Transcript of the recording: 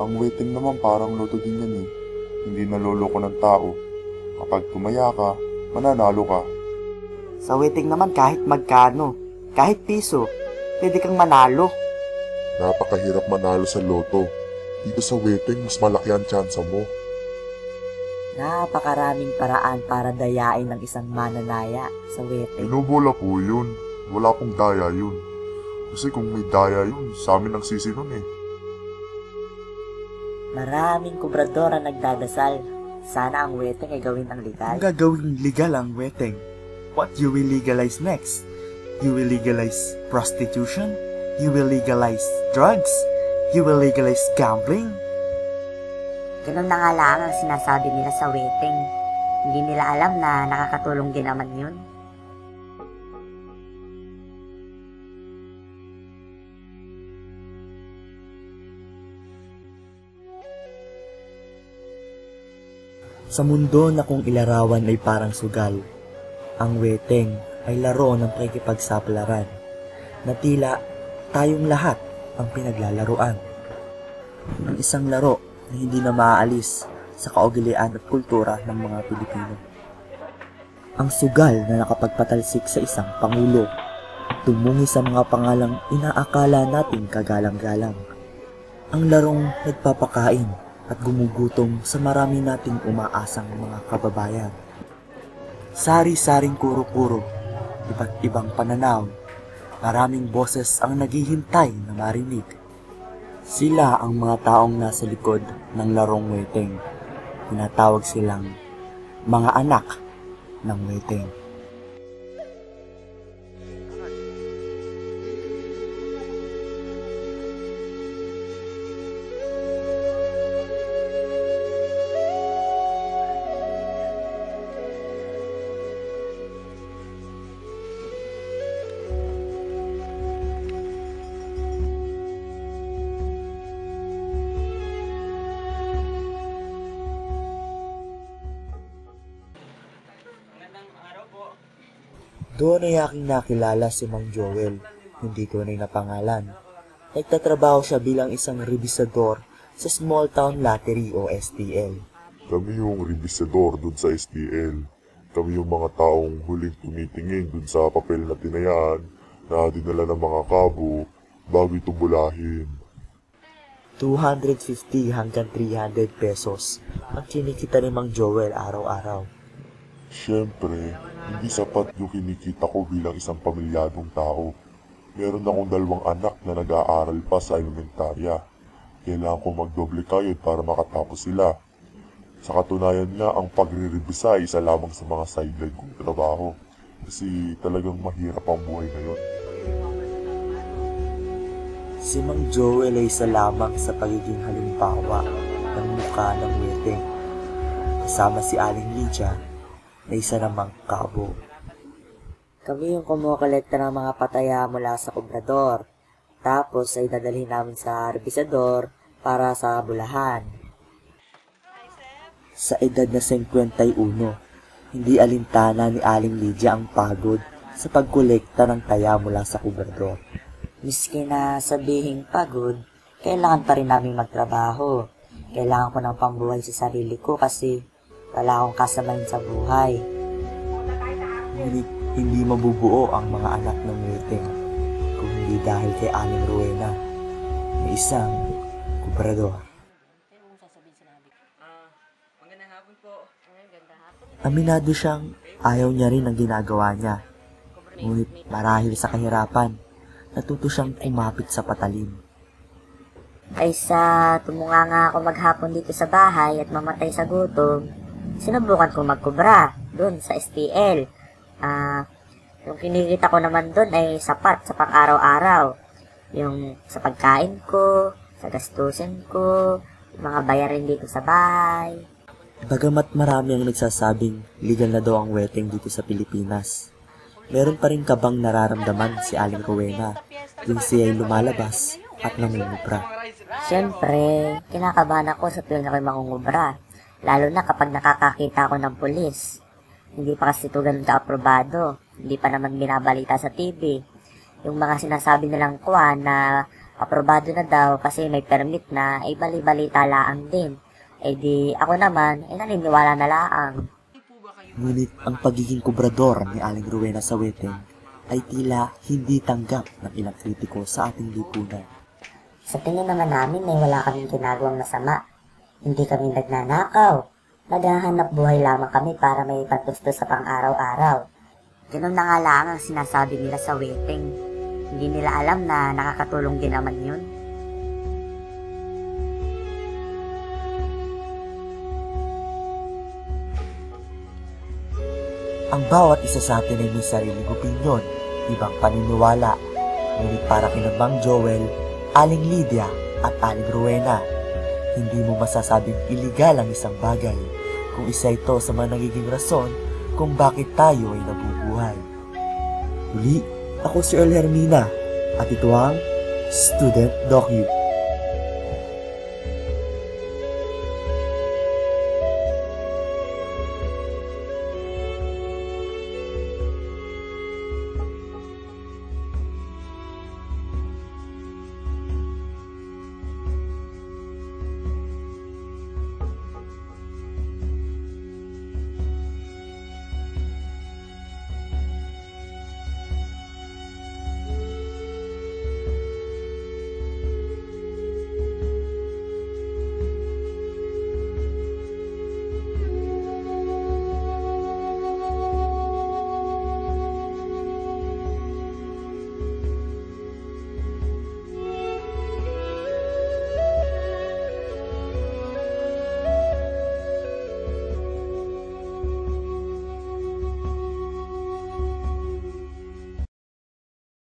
Ang wedding naman parang loto din yan eh. Hindi naloloko ng tao. Kapag tumaya ka, mananalo ka. Sa wedding naman kahit magkano, kahit piso, pwede kang manalo. Napakahirap manalo sa loto. Dito sa wedding, mas malaki ang tsansa mo. Napakaraming paraan para dayain ng isang mananaya sa wedding. Binubola po yun. Wala pong daya yun. Kasi kung may daya yun, sa amin ang sisi nun eh. Maraming kubrador ang nagdadasal. Sana ang wedding ay gawin ng legal. Kung gagawing legal ang wedding, what you will legalize next? You will legalize prostitution? You will legalize drugs? You will legalize gambling? Ganun na nga lang ang sinasabi nila sa wedding. Hindi nila alam na nakakatulong din naman yun. Sa mundo na kung ilarawan ay parang sugal, ang wedding ay laro ng pakikipagsapalaran na tila tayong lahat ang pinaglalaruan. Ang isang laro na hindi na maaalis sa kaugalian at kultura ng mga Pilipino. Ang sugal na nakapagpatalsik sa isang pangulo, tumungi sa mga pangalang inaakala nating kagalang-galang. Ang larong nagpapakain at gumugutom sa marami nating umaasang mga kababayan. Sari-saring kuro-kuro, iba't ibang pananaw, maraming boses ang naghihintay na marinig. Sila ang mga taong nasa likod ng larong wedding. Tinatawag silang mga anak ng wedding. Doon ay aking nakilala si Mang Joel, hindi tunay na pangalan. Nagtatrabaho siya bilang isang rebisador sa Small Town Lottery o STL. Kami yung rebisador dun sa STL. Kami yung mga taong huling tumitingin dun sa papel na tinayaan na dinala ng mga kabo bago ito bulahin. 250 hanggang 300 pesos ang kinikita ni Mang Joel araw-araw. Siyempre, hindi sapat yung kinikita ko bilang isang pamilyadong tao. Meron akong 2 anak na nag-aaral pa sa elementarya. Kailangan ko magdoble kayod para makatapos sila. Sa katunayan nga, ang pagre-revisa ay isa lamang sa mga sideline kong trabaho. Kasi talagang mahirap ang buhay ngayon. Si Mang Joel ay isa lamang sa pagiging halimbawa ng mukha ng wedding. Kasama si Aling Lydia na isa namang kabo. Kami yung kumukolekta ng mga pataya mula sa kubrador. Tapos ay dadalhin namin sa rebisador para sa bulahan. Sa edad na 51, hindi alintana ni Aling Lydia ang pagod sa pagkolekta ng taya mula sa kubrador. Miski na sabihing pagod, kailangan pa rin namin magtrabaho. Kailangan ko ng pambuhay sa sarili ko kasi wala akong kasamahin sa buhay. Ngunit hindi mabubuo ang mga anak ng wedding kung hindi dahil kay Aling Rowena na isang kubrador. Aminado siyang ayaw niya rin ang ginagawa niya. Ngunit marahil sa kahirapan, natuto siyang kumapit sa patalim. Kaysa tumunganga ako maghapon dito sa bahay at mamatay sa gutom, sinubukan ko magkubra doon sa STL. Yung kinikita ko naman doon ay sapat sa pang-araw-araw. Yung sa pagkain ko, sa gastusin ko, yung mga bayarin dito sa bahay. Bagamat marami ang nagsasabing legal na daw ang wedding dito sa Pilipinas, meron pa rin kabang nararamdaman si Aling Rowena yung siya ay lumalabas at nangungubra. Siyempre, kinakabahan ako sa tuwing ako'y mangungubra. Lalo na kapag nakakakita ako ng pulis. Hindi pa kasi ito ganun ka-aprobado. Hindi pa naman binabalita sa TV. Yung mga sinasabi nilang kuha na aprobado na daw kasi may permit na, ay bali-balita laang din. Eh di ako naman, ay naniniwala na laang. Ngunit ang pagiging kubrador ni Aling Rowena sa Weteng ay tila hindi tanggap ng ilang kritiko sa ating lipunan. Sa tingin naman namin ay wala kaming ginagawang masama. Hindi kami nagnanakaw. Naghahanap buhay lamang kami para may patusto sa pang-araw-araw. Ganun na nga lang ang sinasabi nila sa Weteng. Hindi nila alam na nakakatulong din naman yun. Ang bawat isa sa atin ay may sariling opinyon, ibang paniniwala. Ngunit para kina Mang Joel, Aling Lydia at Aling Rowena, hindi mo masasabing iligal ang isang bagay kung isa ito sa mga nagiging rason kung bakit tayo ay nabubuhay. Muli, ako si Earl Hermina at ito ang Student Docu.